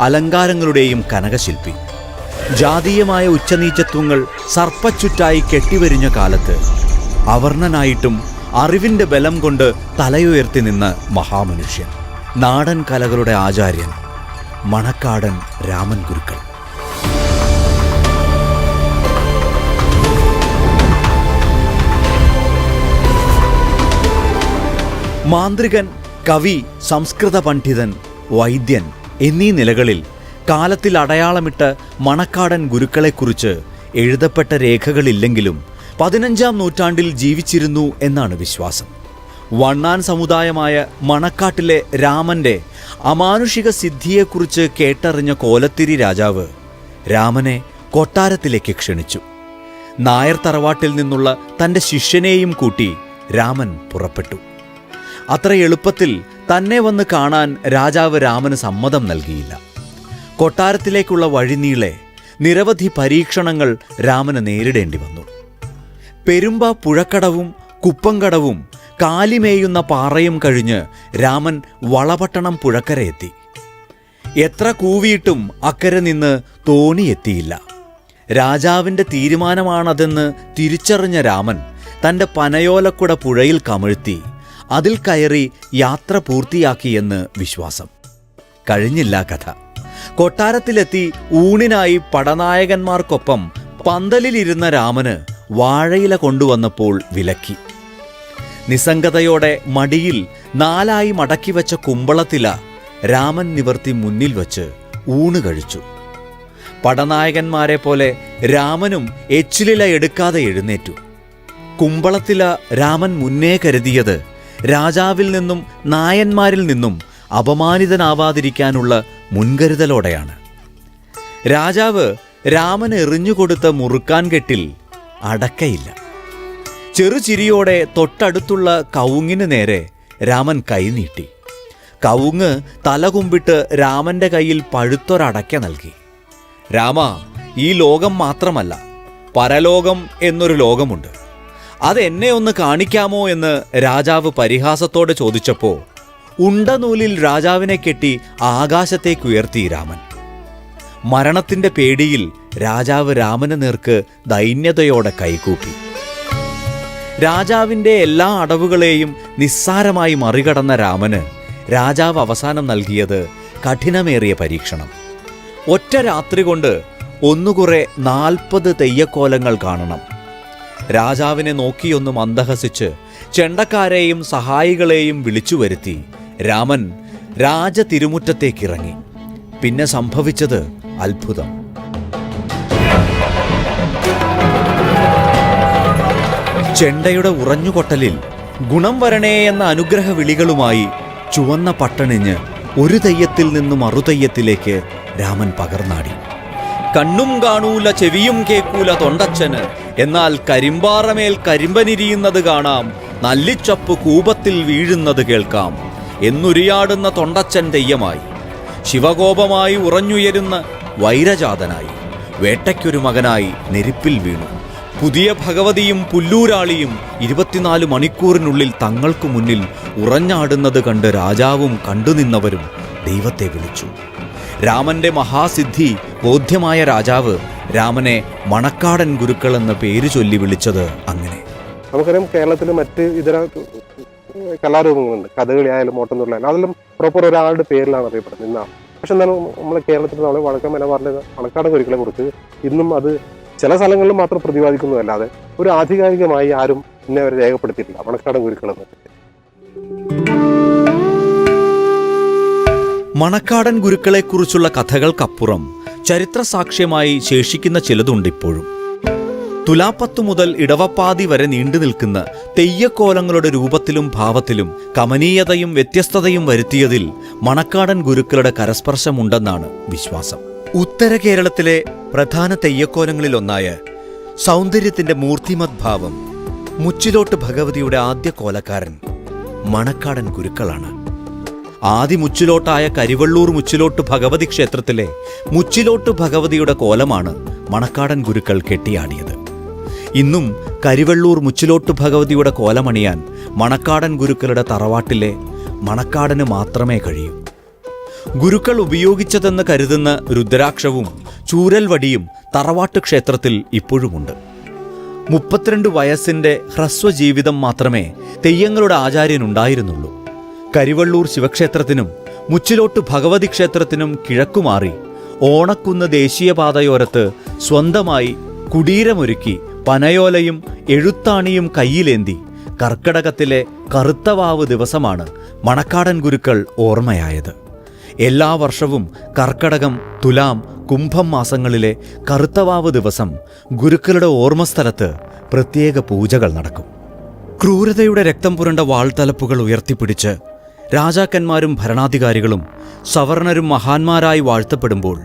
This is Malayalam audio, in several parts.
അലങ്കാരങ്ങളുടെയും കനകശില്പി. ജാതീയമായ ഉച്ചനീചത്വങ്ങൾ സർപ്പച്ചുറ്റായി കെട്ടിവരിഞ്ഞ കാലത്ത് അവർണനായിട്ടും അറിവിൻ്റെ ബലം കൊണ്ട് തലയുയർത്തി നിന്ന മഹാമനുഷ്യൻ, നാടൻ കലകളുടെ ആചാര്യൻ മണക്കാടൻ രാമൻ ഗുരുക്കൾ. മാന്ത്രികൻ, കവി, സംസ്കൃത പണ്ഡിതൻ, വൈദ്യൻ എന്നീ നിലകളിൽ കാലത്തിൽ അടയാളമിട്ട് മണക്കാടൻ ഗുരുക്കളെക്കുറിച്ച് എഴുതപ്പെട്ട രേഖകളില്ലെങ്കിലും 15-ാം നൂറ്റാണ്ടിൽ ജീവിച്ചിരുന്നു എന്നാണ് വിശ്വാസം. വണ്ണാൻ സമുദായമായ മണക്കാട്ടിലെ രാമൻ്റെ അമാനുഷിക സിദ്ധിയെക്കുറിച്ച് കേട്ടറിഞ്ഞ കോലത്തിരി രാജാവ് രാമനെ കൊട്ടാരത്തിലേക്ക് ക്ഷണിച്ചു. നായർ തറവാട്ടിൽ നിന്നുള്ള തൻ്റെ ശിഷ്യനെയും കൂട്ടി രാമൻ പുറപ്പെട്ടു. അത്ര എളുപ്പത്തിൽ തന്നെ വന്ന് കാണാൻ രാജാവ് രാമന് സമ്മതം നൽകിയില്ല. കൊട്ടാരത്തിലേക്കുള്ള വഴിനീളെ നിരവധി പരീക്ഷണങ്ങൾ രാമന് നേരിടേണ്ടി വന്നു. പെരുമ്പ പുഴക്കടവും കുപ്പങ്കടവും കാലിമേയുന്ന പാറയും കഴിഞ്ഞ് രാമൻ വളപട്ടണം പുഴക്കരയെത്തി. എത്ര കൂവിയിട്ടും അക്കരെ നിന്ന് തോണി എത്തിയില്ല. രാജാവിൻ്റെ തീരുമാനമാണതെന്ന് തിരിച്ചറിഞ്ഞ രാമൻ തൻ്റെ പനയോലക്കുട പുഴയിൽ കമിഴ്ത്തി അതിൽ കയറി യാത്ര പൂർത്തിയാക്കിയെന്ന് വിശ്വാസം. കഴിഞ്ഞില്ല കഥ. കൊട്ടാരത്തിലെത്തി ഊണിനായി പടനായകന്മാർക്കൊപ്പം പന്തലിലിരുന്ന രാമന് വാഴയില കൊണ്ടുവന്നപ്പോൾ വിലക്കി. നിസ്സംഗതയോടെ മടിയിൽ 4 മടക്കി വച്ച കുമ്പളത്തില രാമൻ നിവർത്തി മുന്നിൽ വച്ച് ഊണ് കഴിച്ചു. പടനായകന്മാരെ പോലെ രാമനും എച്ചിലില എടുക്കാതെ എഴുന്നേറ്റു. കുമ്പളത്തില രാമൻ മുന്നേ കരുതിയത് രാജാവിൽ നിന്നും നായന്മാരിൽ നിന്നും അപമാനിതനാവാതിരിക്കാനുള്ള മുൻകരുതലോടെയാണ്. രാജാവ് രാമന് എറിഞ്ഞുകൊടുത്ത മുറുക്കാൻ കെട്ടിൽ അടക്കയില്ല. ചെറുചിരിയോടെ തൊട്ടടുത്തുള്ള കവുങ്ങിന് നേരെ രാമൻ കൈനീട്ടി. കവുങ്ങ് തലകുമ്പിട്ട് രാമൻ്റെ കയ്യിൽ പഴുത്തൊരടക്ക നൽകി. രാമ, ഈ ലോകം മാത്രമല്ല, പരലോകം എന്നൊരു ലോകമുണ്ട്. അതെന്നെ ഒന്ന് കാണിക്കാമോ എന്ന് രാജാവ് പരിഹാസത്തോടെ ചോദിച്ചപ്പോൾ ഉണ്ടനൂലിൽ രാജാവിനെ കെട്ടി ആകാശത്തേക്കുയർത്തി രാമൻ. മരണത്തിൻ്റെ പേടിയിൽ രാജാവ് രാമന് നേർക്ക് ദൈന്യതയോടെ കൈകൂപ്പി. രാജാവിൻ്റെ എല്ലാ അടവുകളെയും നിസ്സാരമായി മറികടന്ന രാമന് രാജാവ് അവസാനം നൽകിയത് കഠിനമേറിയ പരീക്ഷണം. ഒറ്റ രാത്രി കൊണ്ട് ഒന്നുകുറെ 40 തെയ്യക്കോലങ്ങൾ കാണണം. രാജാവിനെ നോക്കിയൊന്ന് മന്ദഹസിച്ച് ചെണ്ടക്കാരെയും സഹായികളെയും വിളിച്ചു വരുത്തി രാമൻ രാജതിരുമുറ്റത്തേക്കിറങ്ങി. പിന്നെ സംഭവിച്ചത് അത്ഭുതം. ചെണ്ടയുടെ ഉറഞ്ഞുകൊട്ടലിൽ ഗുണം വരണേ എന്ന അനുഗ്രഹ വിളികളുമായി ചുവന്ന പട്ടണിഞ്ഞ് ഒരു തെയ്യത്തിൽ നിന്നും മറുതെയ്യത്തിലേക്ക് രാമൻ പകർന്നാടി. കണ്ണും കാണൂല ചെവിയും കേൾക്കൂല തൊണ്ടച്ചന്, എന്നാൽ കരിമ്പാറമേൽ കരിമ്പനിരിയുന്നത് കാണാം, നല്ലിച്ചപ്പ് കൂപത്തിൽ വീഴുന്നത് കേൾക്കാം എന്നുരിയാടുന്ന തൊണ്ടച്ചൻ തെയ്യമായി. ശിവകോപമായി ഉറഞ്ഞുയരുന്ന വൈരജാതനായി വേട്ടയ്ക്കൊരു മകനായി നെരുപ്പിൽ വീണു. പുതിയ ഭഗവതിയും പുല്ലൂരാളിയും 24 മണിക്കൂറിനുള്ളിൽ തങ്ങൾക്കു മുന്നിൽ ഉറഞ്ഞാടുന്നത് കണ്ട് രാജാവും കണ്ടുനിന്നവരും ദൈവത്തെ വിളിച്ചു. രാമന്റെ മഹാസിദ്ധി ബോധ്യമായ രാജാവ് രാമനെ മണക്കാടൻ ഗുരുക്കൾ എന്ന പേര് ചൊല്ലി വിളിച്ചത് അങ്ങനെ. നമുക്കറിയാം, കേരളത്തിൽ മറ്റ് ഇതര കലാരൂപങ്ങളുണ്ട്. കഥകളി ആയാലും ഓട്ടംതുള്ളലായാലും അതെല്ലാം പ്രോപ്പർ ഒരാളുടെ പേരിലാണ് അറിയപ്പെടുന്നത് ഇന്നാണ്. പക്ഷെ എന്താണ് നമ്മളെ കേരളത്തിൽ നമ്മൾ വടക്കൻ മലബാറിലെ മണക്കാടൻ ഗുരുക്കളെ കുറിച്ച് ഇന്നും അത് ചില സ്ഥലങ്ങളിൽ മാത്രം പ്രതിപാദിക്കുന്നതല്ലാതെ ഒരു ആധികാരികമായി ആരും ഇന്നെ അവരെ രേഖപ്പെടുത്തിയിട്ടില്ല മണക്കാടൻ ഗുരുക്കളെന്ന്. മണക്കാടൻ ഗുരുക്കളെക്കുറിച്ചുള്ള കഥകൾക്കപ്പുറം ചരിത്ര സാക്ഷ്യമായി ശേഷിക്കുന്ന ചിലതുണ്ടിപ്പോഴും. തുലാപ്പത്തു മുതൽ ഇടവപ്പാതി വരെ നീണ്ടു നിൽക്കുന്ന തെയ്യക്കോലങ്ങളുടെ രൂപത്തിലും ഭാവത്തിലും കമനീയതയും വ്യത്യസ്തതയും വരുത്തിയതിൽ മണക്കാടൻ ഗുരുക്കളുടെ കരസ്പർശമുണ്ടെന്നാണ് വിശ്വാസം. ഉത്തര കേരളത്തിലെ പ്രധാന തെയ്യക്കോലങ്ങളിലൊന്നായ സൗന്ദര്യത്തിന്റെ മൂർത്തിമത് ഭാവം മുച്ചിലോട്ട് ഭഗവതിയുടെ ആദ്യ കോലക്കാരൻ മണക്കാടൻ ഗുരുക്കളാണ്. ആദി മുച്ചിലോട്ടായ കരിവള്ളൂർ മുച്ചിലോട്ട് ഭഗവതി ക്ഷേത്രത്തിലെ മുച്ചിലോട്ട് ഭഗവതിയുടെ കോലമാണ് മണക്കാടൻ ഗുരുക്കൾ കെട്ടിയാടിയത്. ഇന്നും കരിവള്ളൂർ മുച്ചിലോട്ട് ഭഗവതിയുടെ കോലമണിയാൻ മണക്കാടൻ ഗുരുക്കളുടെ തറവാട്ടിലെ മണക്കാടന് മാത്രമേ കഴിയൂ. ഗുരുക്കൾ ഉപയോഗിച്ചതെന്ന് കരുതുന്ന രുദ്രാക്ഷവും ചൂരൽവടിയും തറവാട്ട് ക്ഷേത്രത്തിൽ ഇപ്പോഴുമുണ്ട്. 32 വയസ്സിൻ്റെ ഹ്രസ്വജീവിതം മാത്രമേ തെയ്യങ്ങളുടെ ആചാര്യനുണ്ടായിരുന്നുള്ളൂ. കരിവള്ളൂർ ശിവക്ഷേത്രത്തിനും മുച്ചിലോട്ട് ഭഗവതി ക്ഷേത്രത്തിനും കിഴക്കുമാറി ഓണക്കുന്ന് ദേശീയപാതയോരത്ത് സ്വന്തമായി കുടീരമൊരുക്കി പനയോലയും എഴുത്താണിയും കയ്യിലേന്തി കർക്കടകത്തിലെ കറുത്തവാവ് ദിവസമാണ് മണക്കാടൻ ഗുരുക്കൾ ഓർമ്മയായത്. എല്ലാ വർഷവും കർക്കടകം, തുലാം, കുംഭം മാസങ്ങളിലെ കറുത്തവാവ് ദിവസം ഗുരുക്കളുടെ ഓർമ്മസ്ഥലത്ത് പ്രത്യേക പൂജകൾ നടക്കും. ക്രൂരതയുടെ രക്തം പുരണ്ട വാൾത്തലപ്പുകൾ ഉയർത്തിപ്പിടിച്ച് രാജാക്കന്മാരും ഭരണാധികാരികളും സവർണരും മഹാന്മാരായി വാഴ്ത്തപ്പെടുമ്പോൾ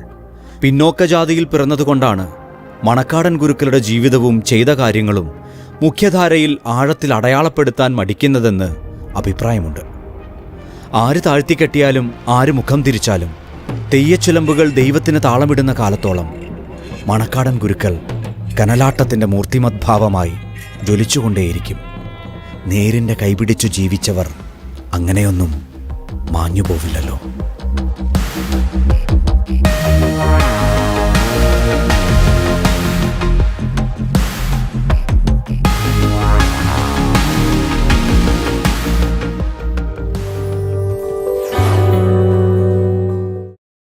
പിന്നോക്കജാതിയിൽ പിറന്നതുകൊണ്ടാണ് മണക്കാടൻ ഗുരുക്കളുടെ ജീവിതവും ചെയ്ത കാര്യങ്ങളും മുഖ്യധാരയിൽ ആഴത്തിൽ അടയാളപ്പെടുത്താൻ മടിക്കുന്നതെന്ന് അഭിപ്രായമുണ്ട്. ആര് താഴ്ത്തിക്കെട്ടിയാലും ആര് മുഖം തിരിച്ചാലും തെയ്യച്ചിലമ്പുകൾ ദൈവത്തിന് താളമിടുന്ന കാലത്തോളം മണക്കാടൻ ഗുരുക്കൾ കനലാട്ടത്തിൻ്റെ മൂർത്തിമദ്ഭാവമായി ജ്വലിച്ചുകൊണ്ടേയിരിക്കും. നേരിൻ്റെ കൈപിടിച്ചു ജീവിച്ചവർ അങ്ങനെയൊന്നും മാഞ്ഞുപോവില്ലല്ലോ.